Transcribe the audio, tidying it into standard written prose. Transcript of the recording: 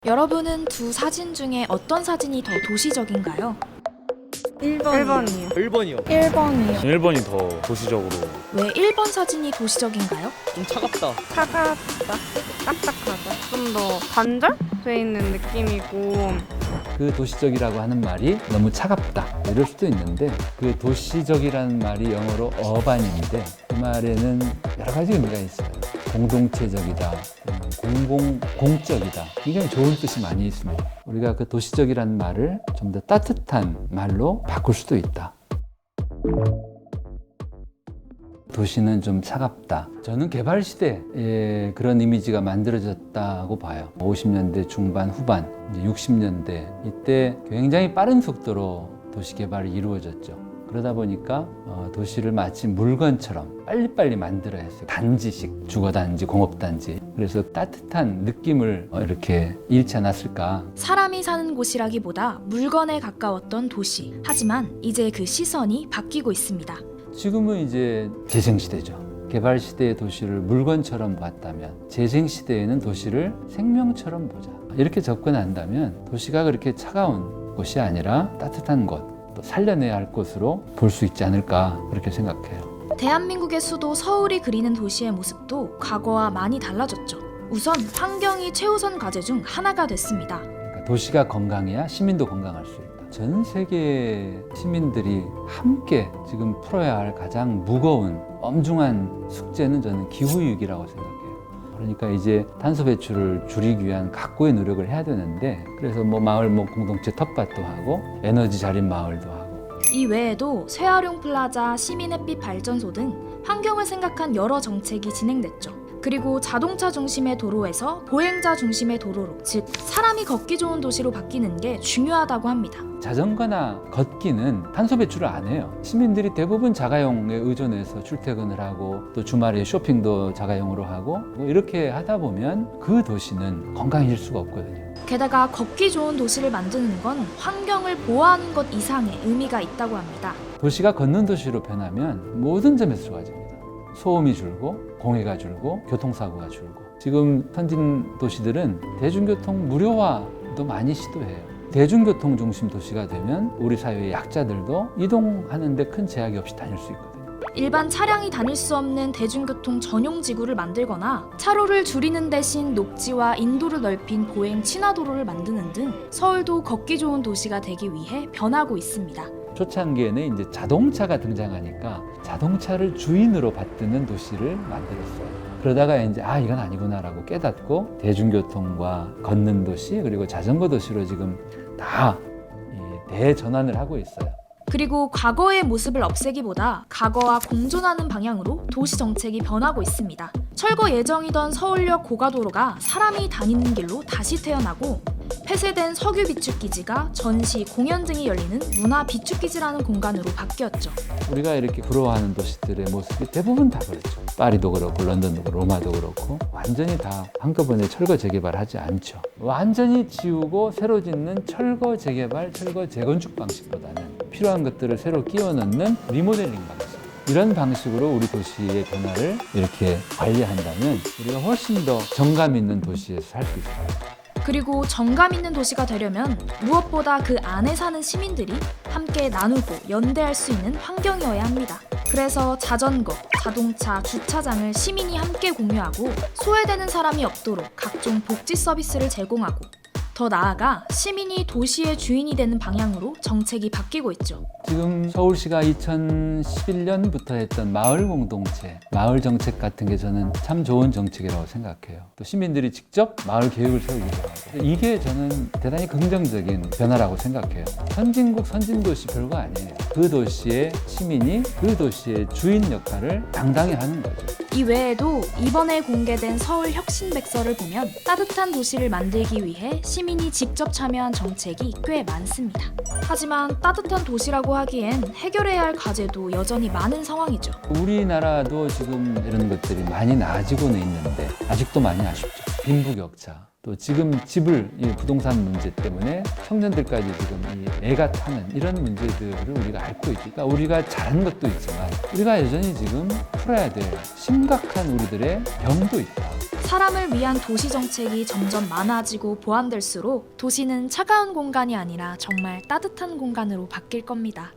여러분은 두 사진 중에 어떤 사진이 더 도시적인가요? 1번이요. 1번이요. 1번이요. 1번이 더 도시적으로. 왜 1번 사진이 도시적인가요? 좀 차갑다. 차갑다. 딱딱하다. 좀 더 단절돼 있는 느낌이고. 그 도시적이라고 하는 말이 너무 차갑다 이럴 수도 있는데, 그 도시적이라는 말이 영어로 어반인데 그 말에는 여러 가지 의미가 있어요. 공동체적이다, 공적이다, 굉장히 좋은 뜻이 많이 있습니다. 우리가 그 도시적이라는 말을 좀 더 따뜻한 말로 바꿀 수도 있다. 도시는 좀 차갑다. 저는 개발 시대에 그런 이미지가 만들어졌다고 봐요. 50년대 중반 후반, 이제 60년대 이때 굉장히 빠른 속도로 도시 개발이 이루어졌죠. 그러다 보니까 도시를 마치 물건처럼 빨리빨리 만들어야 했어요. 단지식, 주거단지, 공업단지. 그래서 따뜻한 느낌을 이렇게 잃지 않았을까. 사람이 사는 곳이라기보다 물건에 가까웠던 도시. 하지만 이제 그 시선이 바뀌고 있습니다. 지금은 이제 재생시대죠. 개발시대의 도시를 물건처럼 봤다면 재생시대에는 도시를 생명처럼 보자. 이렇게 접근한다면 도시가 그렇게 차가운 곳이 아니라 따뜻한 곳, 또 살려내야 할 곳으로 볼 수 있지 않을까 그렇게 생각해요. 대한민국의 수도 서울이 그리는 도시의 모습도 과거와 많이 달라졌죠. 우선 환경이 최우선 과제 중 하나가 됐습니다. 그러니까 도시가 건강해야 시민도 건강할 수 있다. 전 세계 시민들이 함께 지금 풀어야 할 가장 무거운 엄중한 숙제는 저는 기후위기라고 생각해요. 그러니까 이제 탄소 배출을 줄이기 위한 각고의 노력을 해야 되는데, 그래서 마을 공동체 텃밭도 하고 에너지 자립 마을도 하고, 이 외에도 쇠활용 플라자, 시민 햇빛 발전소 등 환경을 생각한 여러 정책이 진행됐죠. 그리고 자동차 중심의 도로에서 보행자 중심의 도로로, 즉 사람이 걷기 좋은 도시로 바뀌는 게 중요하다고 합니다. 자전거나 걷기는 탄소 배출을 안 해요. 시민들이 대부분 자가용에 의존해서 출퇴근을 하고 또 주말에 쇼핑도 자가용으로 하고 이렇게 하다 보면 그 도시는 건강해질 수가 없거든요. 게다가 걷기 좋은 도시를 만드는 건 환경을 보호하는 것 이상의 의미가 있다고 합니다. 도시가 걷는 도시로 변하면 모든 점에서 좋아집니다. 소음이 줄고 공해가 줄고 교통사고가 줄고, 지금 선진 도시들은 대중교통 무료화도 많이 시도해요. 대중교통 중심 도시가 되면 우리 사회의 약자들도 이동하는데 큰 제약이 없이 다닐 수 있거든요. 일반 차량이 다닐 수 없는 대중교통 전용 지구를 만들거나 차로를 줄이는 대신 녹지와 인도를 넓힌 보행 친화도로를 만드는 등 서울도 걷기 좋은 도시가 되기 위해 변하고 있습니다. 초창기에는 이제 자동차가 등장하니까 자동차를 주인으로 받드는 도시를 만들었어요. 그러다가 이제 이건 아니구나라고 깨닫고 대중교통과 걷는 도시 그리고 자전거 도시로 지금 다 대전환을 하고 있어요. 그리고 과거의 모습을 없애기보다 과거와 공존하는 방향으로 도시 정책이 변하고 있습니다. 철거 예정이던 서울역 고가도로가 사람이 다니는 길로 다시 태어나고, 폐쇄된 석유 비축기지가 전시, 공연 등이 열리는 문화 비축기지라는 공간으로 바뀌었죠. 우리가 이렇게 부러워하는 도시들의 모습이 대부분 다 그렇죠. 파리도 그렇고 런던도 그렇고 로마도 그렇고 완전히 다 한꺼번에 철거 재개발하지 않죠. 완전히 지우고 새로 짓는 철거 재개발, 철거 재건축 방식보다는 필요한 것들을 새로 끼워 넣는 리모델링 방식, 이런 방식으로 우리 도시의 변화를 이렇게 관리한다면 우리가 훨씬 더 정감 있는 도시에서 살 수 있어요. 그리고 정감 있는 도시가 되려면 무엇보다 그 안에 사는 시민들이 함께 나누고 연대할 수 있는 환경이어야 합니다. 그래서 자전거, 자동차, 주차장을 시민이 함께 공유하고 소외되는 사람이 없도록 각종 복지 서비스를 제공하고, 더 나아가 시민이 도시의 주인이 되는 방향으로 정책이 바뀌고 있죠. 지금 서울시가 2011년부터 했던 마을 공동체, 마을 정책 같은 게 저는 참 좋은 정책이라고 생각해요. 또 시민들이 직접 마을 계획을 세우기도 하고, 이게 저는 대단히 긍정적인 변화라고 생각해요. 선진국, 선진도시 별거 아니에요. 그 도시의 시민이 그 도시의 주인 역할을 당당히 하는 거죠. 이 외에도 이번에 공개된 서울 혁신백서를 보면 따뜻한 도시를 만들기 위해 시민이 직접 참여한 정책이 꽤 많습니다. 하지만 따뜻한 도시라고 하기엔 해결해야 할 과제도 여전히 많은 상황이죠. 우리나라도 지금 이런 것들이 많이 나아지고는 있는데 아직도 많이 아쉽죠. 빈부격차, 또 지금 이 부동산 문제 때문에 청년들까지 지금 애가 타는 이런 문제들을 우리가 앓고 있죠. 그러니까 우리가 잘하는 것도 있지만 우리가 여전히 지금 풀어야 될 심각한 우리들의 병도 있다. 사람을 위한 도시 정책이 점점 많아지고 보완될수록 도시는 차가운 공간이 아니라 정말 따뜻한 공간으로 바뀔 겁니다.